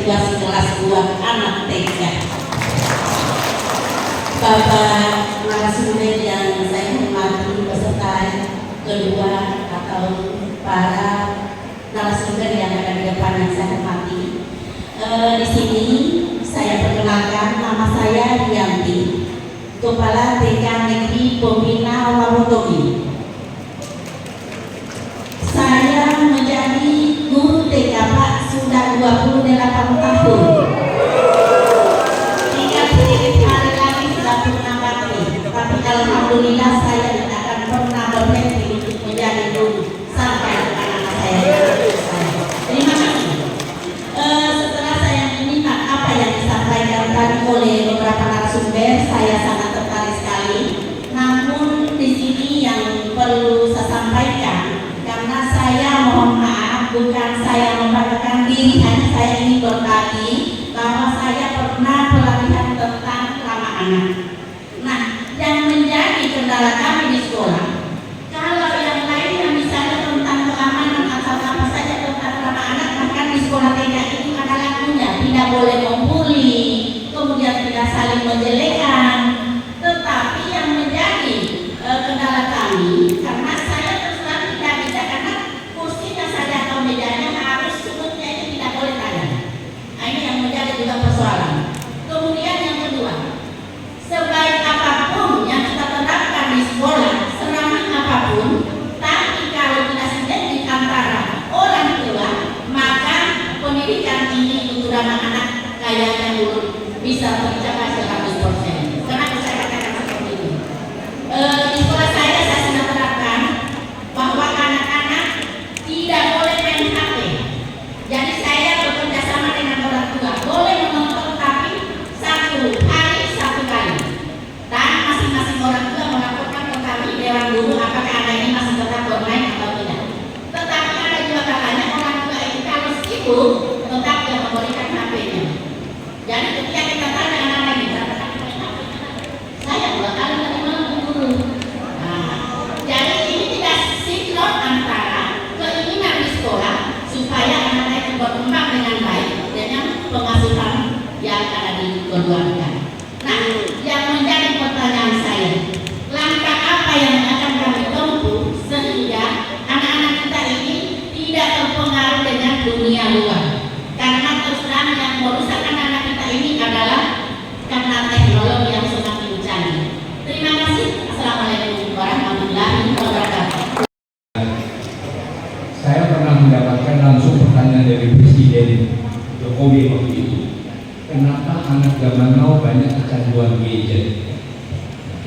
situasi kelas buat anak TK. Bapak narasumber yang saya hormati, beserta kedua atau para narasumber yang ada di depan yang saya hormati. Di sini saya perkenalkan, nama saya Rianti, Kepala TK Negeri Pembina Warotogi. Saya menjadi guru TK Pak sudah 28 tahun. Tinggal sedikit hari lagi sudah pernah bakti, tapi alhamdulillah saya tidak akan pernah berhenti untuk menjadi guru sampai anak-anak saya selesai. Terima kasih. Setelah saya menyimak apa yang disampaikan tadi oleh beberapa narasumber, saya sangat tertarik sekali. Namun di sini yang perlu saya sampaikan, karena saya mohon maaf, bukan saya membanggakan diri, hanya saya ingin berbagi bahwa saya pernah pelatihan tentang ramah anak. Nah, yang menjadi kendala kami di sekolah, kalau yang lainnya misalnya tentang keamanan atau apa saja tentang ramah anak, bahkan di sekolah TK itu ada lagunya, tidak boleh membuli, kemudian tidak saling menjelekkan. Tetapi yang menjadi kendala kami, karena saya terus terang tidak bisa, karena kursinya saja atau mejanya harus sudutnya itu tidak boleh tajam. Nah, ini yang menjadi juga persoalan. Kemudian yang kedua, sebaik apapun yang kita terapkan di sekolah, seramah apapun, tapi kalau tidak sinergi antara orang tua, maka pendidikan ini untuk anak-anak kayaknya belum bisa tercapai 100%. Kenapa saya katakan seperti itu? Di sekolah saya sudah terapkan bahwa anak-anak tidak boleh main HP. Jadi saya bekerja sama dengan orang tua, boleh menonton tapi satu hari satu kali. Dan masing-masing orang tua melaporkan ke kami Dewan Guru apakah anak ini masih tetap bermain atau tidak. Tetapi ada juga katanya orang tua itu kalau sibuk tetap dia membolehkan HP-nya. Jadi ketika kita tanya anak-anak ini berapa kali main HP, saya 2 kali tadi malam guru. Nah, jadi ini tidak sinkron antara keinginan di sekolah supaya anak-anak itu berkembang dengan baik dengan pengasuhan yang ada di keluarga. Nah, yang menjadi pertanyaan saya, langkah apa yang akan kami tempuh sehingga anak-anak kita ini tidak terpengaruh dengan dunia luar? Karena terus terang yang merusak anak-anak kita ini adalah karena teknologi yang semakin canggih. Terima kasih. Assalamualaikum warahmatullahi wabarakatuh. Saya pernah mendapatkan langsung pertanyaan dari Presiden Jokowi waktu itu. Kenapa anak zaman now banyak kecanduan gadget?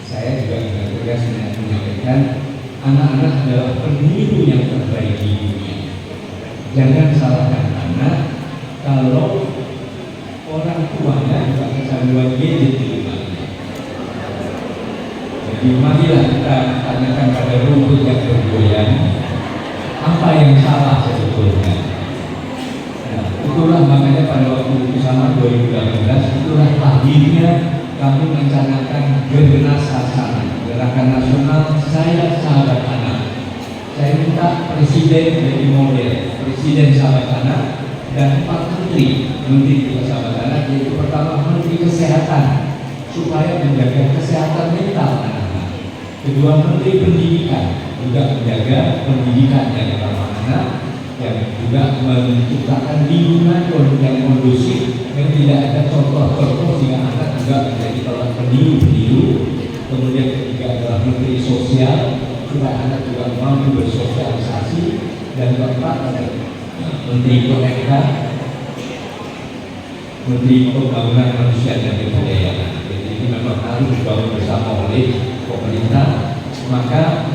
Saya juga dengan tegas menyampaikan, anak-anak adalah peniru yang terbaik di dunia. Jangan salahkan anak kalau orang tuanya juga kecanduan gadget di rumahnya. Jadi marilah kita tanyakan pada rumput yang bergoyang, apa yang salah sebetulnya. Nah, itulah makanya pada waktu bersama 2018 itulah lahirnya kami merencanakan Gernas Hasanah, gerakan nasional Saya Sahabat Anak. Saya minta Presiden jadi model, Presiden Sahabat Anak, dan 4 menteri kita sahabat anak, yaitu pertama Menteri Kesehatan supaya menjaga kesehatan mental anak-anak, kedua Menteri Pendidikan juga menjaga pendidikan yang ramah anak, yang juga menciptakan lingkungan yang kondusif yang tidak ada contoh-contoh sehingga anak juga menjadi orang peniru. Kemudian ketiga adalah Menteri Sosial supaya anak juga mampu bersosialisasi, dan keempat adalah Menteri PMK, Menteri Pembangunan Manusia dan Kebudayaan. Jadi ini memang harus dibangun bersama oleh pemerintah. Maka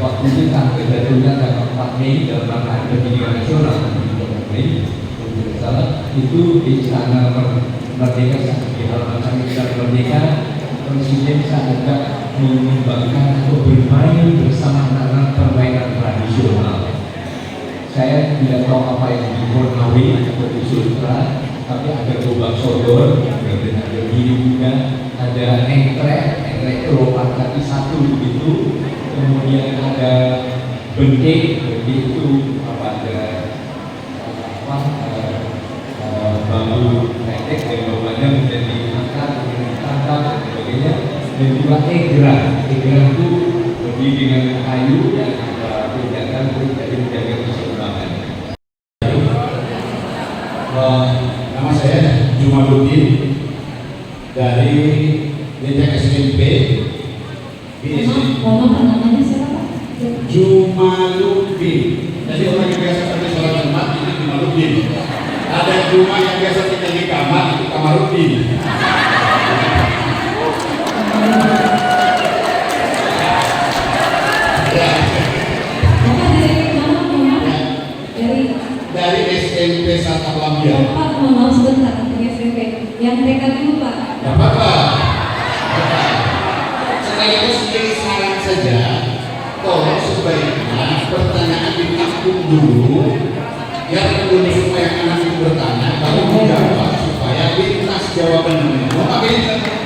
waktu itu jatuhnya tanggal 4 Mei dalam rangka pendidikan nasional itu di Istana Merdeka, di halaman Istana Merdeka, Presiden sangat mengembangkan atau bermain bersama anak-anak permainan tradisional. Saya tidak tahu apa yang di Bornawi atau di Sultra, tapi ada gobang sodor, kemudian ada gini juga, ada engkrek lompat kaki satu begitu, kemudian ada bendik itu apa, ada kedua egrang. Egrang itu berdiri dengan kayu yang ada kegiatan untuk jadi menjaga keseimbangan. Nama saya Jumaluddin dari Desa SMP. Namanya siapa? Jumaluddin. Jadi orang yang biasa pergi sholat Jumat itu Jumaluddin. Ada Juma yang biasa tinggal di kamar itu Kamaruddin. Dari SMP Sata Lambian. Pak, mohon maaf sebentar, dari SMP. Yang TK dulu Pak. Ya apa-apa. Sekaligus jadi saran saja, tolong sebaiknya pertanyaan ditampung dulu, biar dulu supaya anak itu bertanya, baru menjawab supaya lintas jawaban. Mau pakai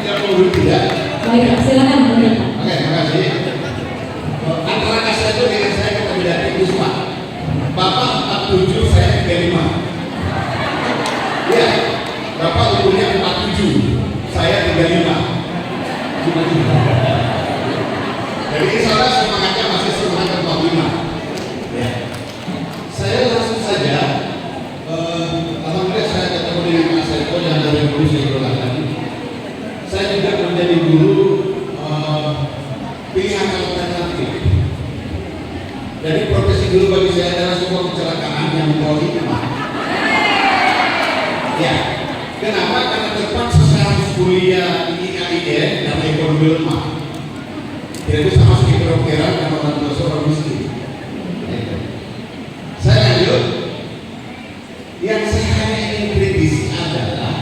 tidak dulu tidak? Baik, silakan. Oke, terima kasih. Antara kasih itu dengan saya kita beda tipis Pak. Bapak 47, saya 35. Ya, Bapak umurnya 47, saya 35. Jadi insya Allah semangatnya masih semangat 45. Ya. Saya langsung saja, alhamdulillah saya ketemu dengan Pak Seko yang dari guru sekolah tadi. Saya juga menjadi guru pilihan alternatif. Jadi profesi guru bagi saya adalah sebuah kecelakaan yang membawa hikmah. Ya, kenapa? Karena terpaksa saya harus kuliah di IAIN dan ekonomi lemah. Tidak bisa masuk ke kedokteran karena orang tua seorang miskin. Saya lanjut. Yang saya hanya ingin kritisi adalah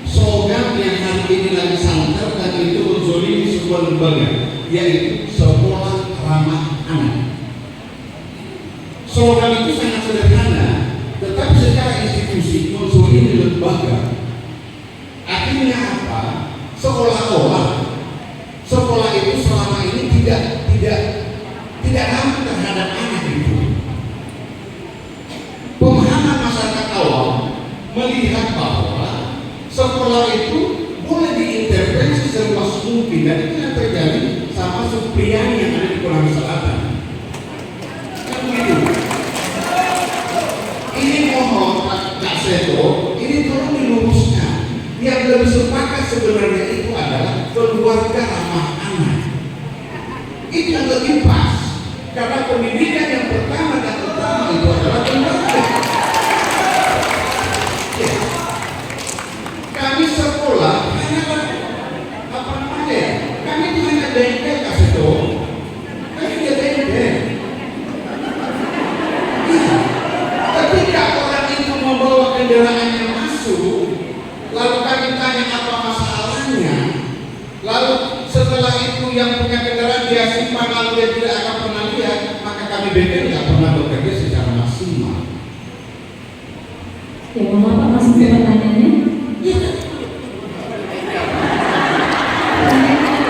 slogan yang hari ini lagi santer dan itu menzolimi sebuah lembaga, yaitu sekolah ramah anak. Slogan itu sangat sederhana, tetapi secara institusi menzolimi lembaga. Akhirnya apa? Seolah-olah sekolah itu selama ini tidak ramah terhadap anak itu. Pemahaman masyarakat awam melihat bahwa sekolah itu boleh diintervensi seluas mungkin, dan itu yang terjadi sama Supriyani yang ada di Konawe Selatan. Kan begitu. Ini mohon Kak Seto, ini tolong diluruskan. Yang lebih sepakat sebenarnya itu adalah keluarga ramah anak. Itu yang lebih pas, karena pendidikan yang pertama dan utama itu adalah keluarga. Ya. Kami sekolah hanya apa namanya? Kami itu hanya bengkel kasih tahu. Kami tidak bengkel. Ya. Ketika orang itu membawa kendaraannya masuk, lalu kami tanya apa masalahnya, lalu setelah itu yang punya kendaraan dia simpan lalu dia tidak akan pernah lihat, maka kami bengkel tidak pernah bekerja secara maksimal. Ya, mohon maaf Pak, masih pertanyaannya.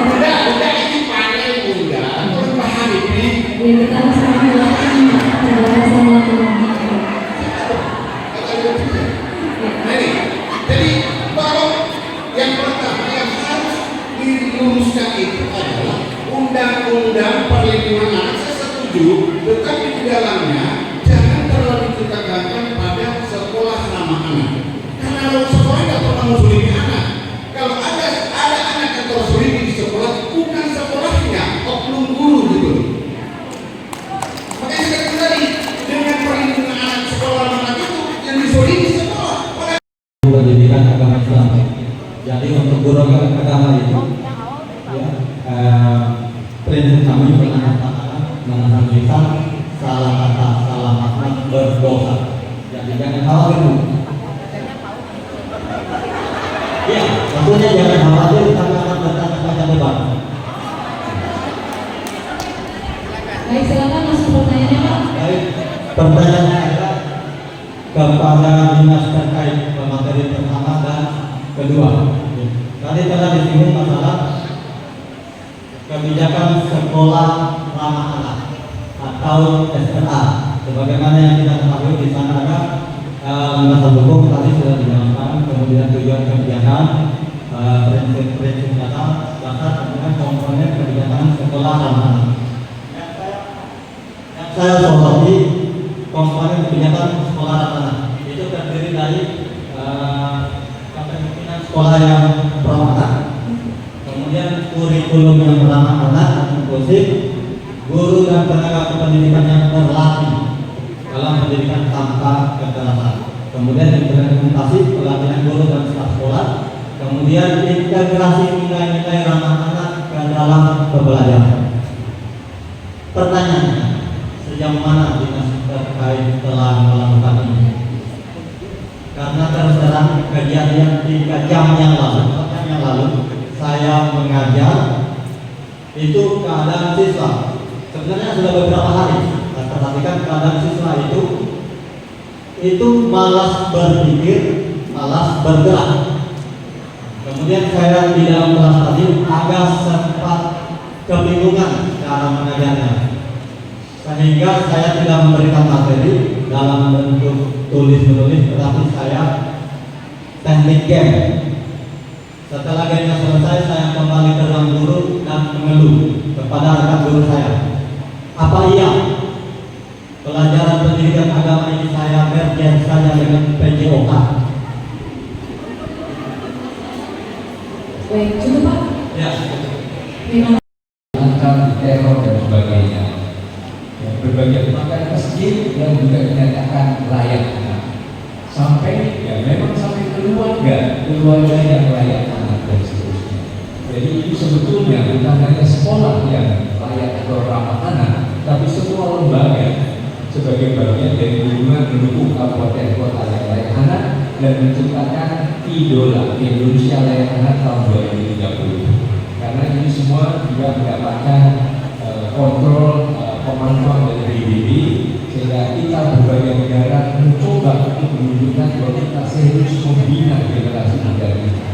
Udah ini panel bunda, terus paham ini. Ya, kita harus melakukan pembahasan lagi. Jadi bahwa yang pertama yang harus diluruskan itu adalah undang-undang perlindungan anak. Saya setuju, tetapi di dalamnya jangan terlalu ditekankan pada sekolah ramah anak. Karena kalau sekolah tidak pernah menzalimi anak. Kalau ada anak yang terzalimi di sekolah, bukan sekolahnya, oknum guru gitu. Makanya saya kembali dengan perlindungan anak sekolah ramah anak itu yang dizalimi sekolah. Pendidikan agama Islam. Jadi untuk guru agama itu, ya, prinsip kami menahan lisan, salah kata, salah makna, berdosa. Jadi jangan khawatir. Ya, tentunya jangan khawatir, kami akan bertanya pada debat. Baik, silakan masuk pertanyaannya Pak. Baik, pertanyaannya adalah kepada dinas terkait materi pertama dan kedua. Tadi telah disinggung masalah kebijakan sekolah ramah anak atau SRA. Sebagaimana yang kita ketahui di sana ada landasan hukum tadi sudah dijelaskan, kemudian tujuan kebijakan, prinsip-prinsip dasar dengan komponen kebijakan sekolah anak. Yang saya soroti komponen kebijakan sekolah anak itu terdiri dari kepemimpinan sekolah yang bermakna, kemudian kurikulum yang ramah anak dan inklusif, guru dan tenaga kependidikan yang berlatih dalam pendidikan tanpa kekerasan, kemudian implementasi pelatihan guru dan staf sekolah, kemudian integrasi nilai-nilai ramah anak ke dalam pembelajaran. Pertanyaannya, sejauh mana dinas terkait telah melakukan ini? Karena terus terang kejadian 3 jam yang lalu saya mengajar itu keadaan siswa sebenarnya sudah beberapa hari. Saya perhatikan keadaan siswa itu malas berpikir, malas bergerak. Kemudian saya di dalam kelas tadi agak sempat kebingungan cara mengajarnya, sehingga saya tidak memberikan materi dalam bentuk tulis-menulis, tetapi saya teknik game. Setelah gamenya selesai, saya kembali ke ruang guru dan mengeluh kepada rekan guru saya. Apa iya pelajaran pendidikan agama ini saya merger saja dengan PJOK? Baik, cukup Pak. Ya. Terima Ancam teror dan sebagainya. Ya, berbagai makanya masjid yang juga dinyatakan layak anak. Sampai ya memang sampai keluarga yang layak anak dan seterusnya. Jadi itu sebetulnya bukan hanya sekolah yang layak atau ramah anak, tapi semua lembaga sebagai bagian dari hubungan mendukung kabupaten kota yang layak anak dan menciptakan idola Indonesia layak anak tahun 2030. Karena ini semua juga mendapatkan kontrol pemantauan dari PBB, sehingga kita berbagai negara mencoba untuk menunjukkan bahwa kita serius membina generasi muda kita.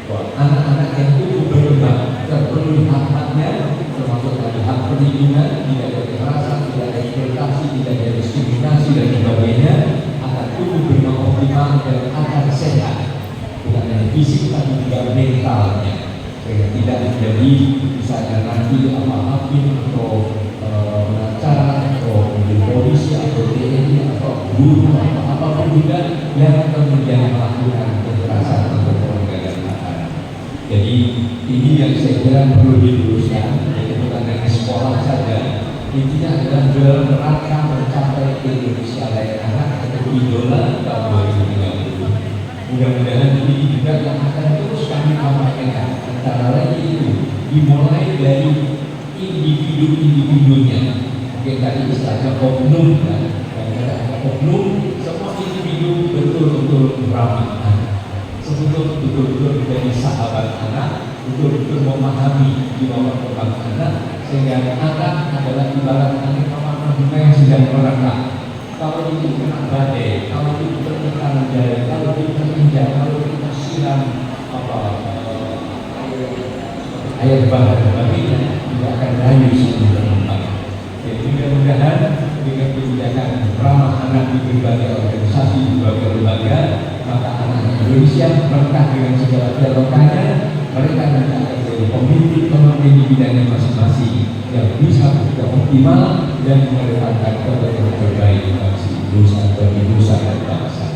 Bahwa anak-anak yang tumbuh berkembang terpenuhi hak-haknya, termasuk tadi hak perlindungan, tidak ada kekerasan, tidak ada eksploitasi, tidak ada diskriminasi dan sebagainya, akan tumbuh dengan optimal dan akan sehat, bukan hanya fisik tapi juga mentalnya, sehingga tidak menjadi misalnya nanti hakim atau pengacara atau polisi atau TNI atau guru atau apapun juga yang kemudian melakukan kekerasan atau penggagalan. Jadi ini yang saya kira perlu diluruskan, jadi bukan hanya sekolah saja. Intinya adalah dalam rangka mencapai Indonesia layak anak atau idola tahun 2030. Mudah-mudahan ini juga yang akan terus kami sampaikan. Antara lain itu dimulai dari individu-individunya. Mungkin tadi istilahnya oknum kan, kadang-kadang oknum, semua individu betul-betul ramah anak, betul-betul menjadi sahabat anak, betul-betul memahami jiwa perkembangan anak, sehingga anak adalah ibarat anak bunga yang sedang merekah. Kalau itu kena badai, kalau itu terkena jaya, kalau itu terinjak, kalau kita siram air bah dan sebagainya, tidak akan layu sebelum berkembang. Jadi mudah-mudahan dengan kebijakan ramah anak di berbagai organisasi, di berbagai lembaga, maka anak Indonesia berkah dengan segala dialoganya, mereka nanti akan menjadi pemimpin di bidangnya masing-masing yang bisa bekerja optimal dan mengedepankan kepentingan terbaik bagi nusa dan bangsa.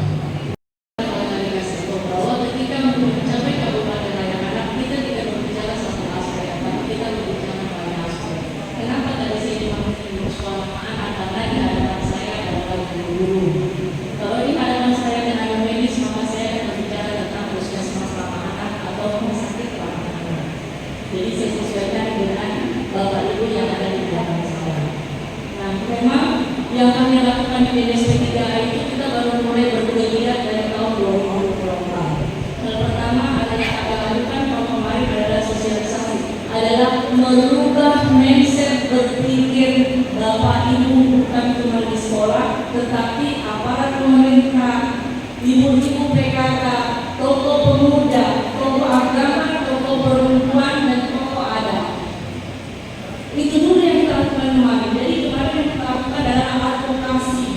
Jadi saya sesuaikan dengan Bapak Ibu yang ada di belakang saya. Nah, memang yang kami lakukan di DSP 3A itu kita baru mulai bergeliat dari tahun 2024. Hal pertama adalah kita lakukan tahun kemarin adalah sosialisasi, adalah merubah mindset berpikir Bapak Ibu bukan cuma di sekolah, tetapi aparat pemerintah, ibu-ibu PKK, tokoh pemuda, tokoh agama, tokoh perempuan, dan tokoh adat. Itu dulu yang kita lakukan kemarin. Jadi kemarin yang kita lakukan adalah advokasi,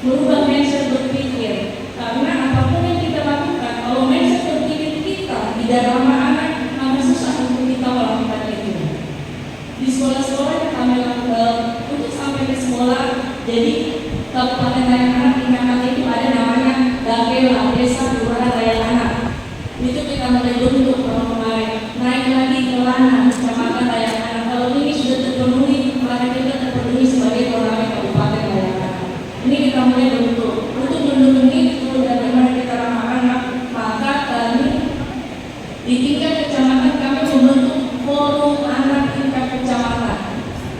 merubah mindset berpikir. Karena apapun yang kita lakukan, kalau mindset berpikir kita tidak ramah anak, maka susah untuk kita melakukan itu. di sekolah-sekolah yang kami lakukan untuk sampai ke sekolah. Jadi Kabupaten Raya Anak tingkatan itu ada namanya Dapela Desa Kelurahan Raya Anak. Itu kita mulai bentuk kemarin, naik lagi ke Lana Kecamatan Raya Anak. Kalau ini sudah terpenuhi, maka kita terpenuhi sebagai Kelurahan Kabupaten Raya Anak. Ini kita mulai bentuk untuk mendukung itu dan bagaimana kita ramah anak, maka kami di tingkat kecamatan kami membentuk forum anak tingkat kecamatan,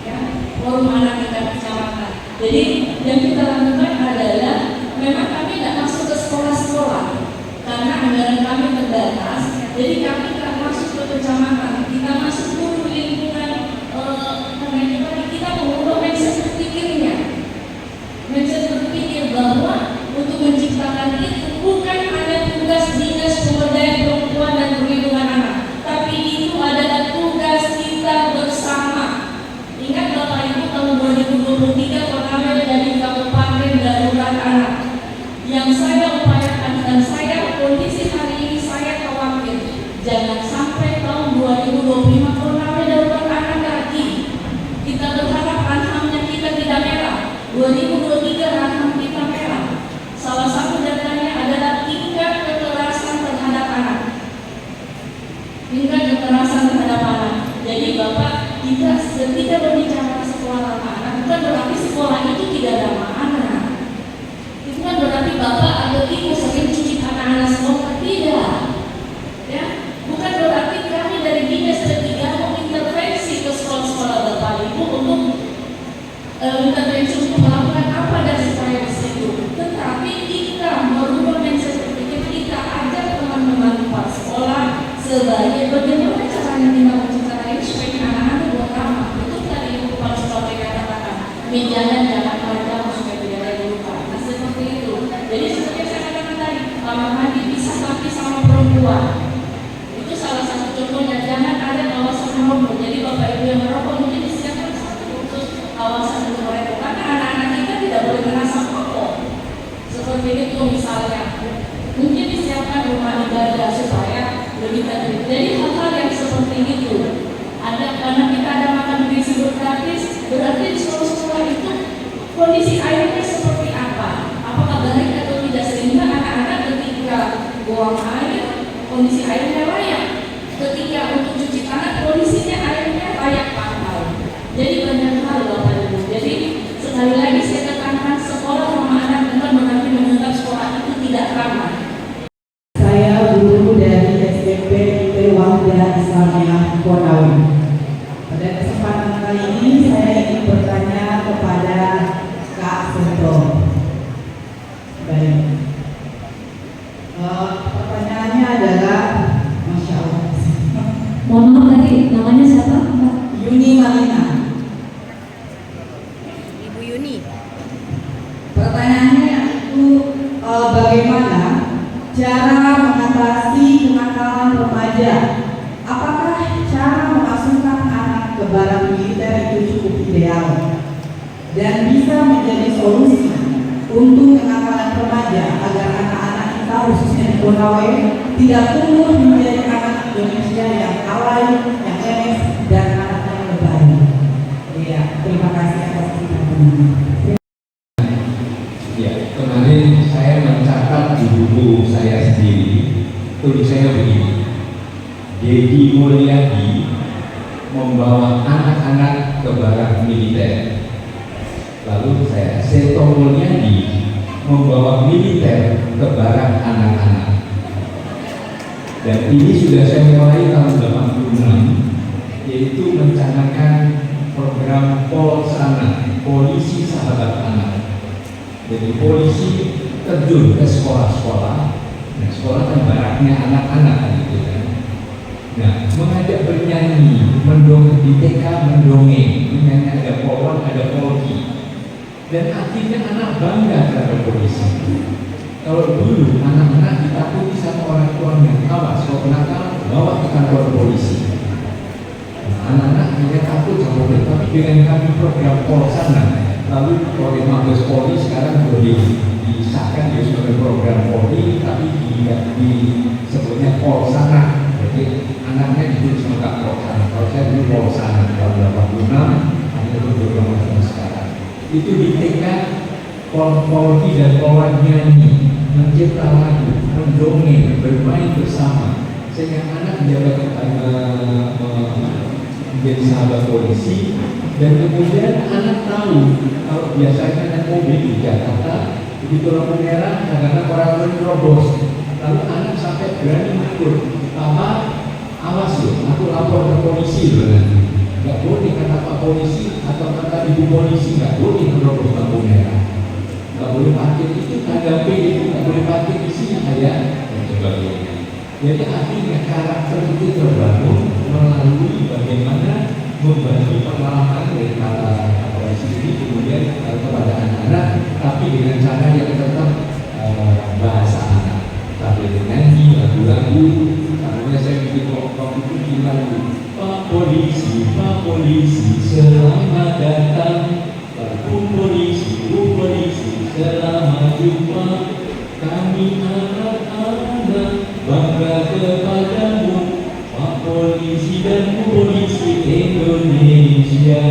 ya, forum anak tingkat kecamatan. Jadi yang kita lakukan adalah memang kami tidak masuk ke sekolah-sekolah karena anggaran kami terbatas. Jadi kami tidak masuk ke kecamatan, kita masuk ke lingkungan karena kita mengubah mindset berpikirnya. Mindset berpikir bahwa untuk menciptakan itu bukan ada tugas dinas pemberdayaan perempuan dan perlindungan anak, tapi itu adalah tugas kita bersama. Ingat Bapak Ibu, tahun 2023 Purnama dari Kabupaten Darurat Anak. Yang saya upayakan dan saya kondisi hari ini saya khawatir jangan sampai tahun 2025 Purnama Darurat Anak lagi. Kita berharap anhamnya kita tidak merah. 2023 anham kita merah. Salah satu datanya adalah tingkat kekerasan terhadap anak. Tingkat kekerasan terhadap anak. Jadi Bapak, kita ketika berbicara sekolah ramah anak, bukan berarti sekolah itu tidak ramah anak. Itu kan berarti Bapak atau Ibu sering cuci anak-anak sekolah, tidak. Ya, bukan berarti kami dari dinas ketiga mengintervensi ke sekolah-sekolah Bapak Ibu untuk intervensi untuk melakukan apa dan supaya di situ. Tetapi kita merubah mindset berpikir, kita ajak teman-teman kepala sekolah sebagai bagaimana caranya kita menciptakan ini supaya anak-anak buat ramah. Itu tadi Ibu kepala sekolah katakan, menjaga jangan pada supaya tidak ada luka. Nah seperti itu. Jadi seperti yang saya katakan tadi, kamar mandi bisa tapi sama perempuan. Itu salah satu contohnya. Jangan ada kawasan merokok. Jadi Bapak Ibu yang merokok mungkin disiapkan satu khusus kawasan untuk mereka, karena anak-anak kita tidak boleh merasa rokok. Seperti itu misalnya, mungkin disiapkan rumah ibadah supaya lebih tertib. Jadi hal-hal yang seperti itu ada, karena kita ada makan bergizi gratis, berarti di sekolah-sekolah itu kondisi airnya seperti apa? Apakah baik atau tidak, sehingga anak-anak ketika buang air kondisi airnya layak, ketika untuk cuci tangan kondisinya airnya layak pakai. Jadi banyak hal Bapak Ibu. Jadi sekali lagi saya tekankan, sekolah ramah anak bukan berarti menganggap sekolah itu tidak ramah. Saya guru dari SMP Wahda Islamiyah Konawi. Pada kesempatan kali ini saya ingin bertanya kepada Kak Sentro. Baik. Pertanyaannya adalah, Masya Allah. Mohon maaf tadi namanya siapa? Yuni Malina. Ibu Yuni. Pertanyaannya itu bagaimana cara mengatasi kenakalan remaja? Apakah cara memasukkan anak ke barang militer itu cukup ideal dan bisa menjadi solusi untuk kenakalan remaja agar anak-anak kita khususnya di Konawe tidak tumbuh menjadi anak Indonesia yang alay, yang enes dan anak yang lebay? Iya, terima kasih atas pertanyaannya. Ya, kemarin saya mencatat di buku saya sendiri, tulisannya begini: Dedi Mulyadi membawa anak-anak ke barak militer. Lalu saya, Seto Mulyadi membawa militer ke barak anak-anak. Dan ini sudah saya mulai tahun 86, yaitu mencanangkan program Polsana, Polisi Sahabat Anak. Jadi polisi terjun ke sekolah-sekolah. Nah, sekolah kan baraknya anak-anak gitu kan. Nah, mengajak bernyanyi, mendongeng di TK, mendongeng, menyanyi, ada polwan, ada polki. Dan akhirnya anak bangga terhadap polisi. Kalau dulu anak-anak ditakuti sama orang tuanya, awas kalau nakal bawa ke kantor polisi. Nah, anak-anak hanya takut sama polisi. Tapi dengan kami program Polsana, lalu oleh Mabes Polri sekarang boleh disahkan ya sebagai program Polri, tapi disebutnya Polsana. Jadi anaknya ditulis lengkap Polsana. Kalau saya dulu Polsana tahun 80. itu di TK Polri dan Polwan nyanyi, mencipta lagu, mendongeng, bermain bersama, sehingga anak menjadi sahabat polisi. Dan kemudian anak tahu kalau biasanya naik mobil di Jakarta begitu lampu merah kadang-kadang orang menerobos, lalu anak sampai berani mengukur, "Papa, awas loh, aku lapor ke polisi loh nanti." Nggak boleh kata Pak Polisi atau kata Ibu Polisi, nggak boleh menerobos lampu merah, nggak boleh parkir itu tangga B, nggak boleh parkir di sini ayah, dan sebagainya. Jadi akhirnya karakter itu terbangun melalui bagaimana membagi pengalaman dari para polisi ini kemudian kepada anak-anak, tapi dengan cara yang tetap bahasa anak, tapi dengan lagu-lagu. Karena saya bikin waktu itu di lagu, Pak Polisi, selamat datang. Bu Polisi, selamat jumpa. Kami anak-anak bangga kepadamu, Pak Polisi dan Bu Polisi Indonesia.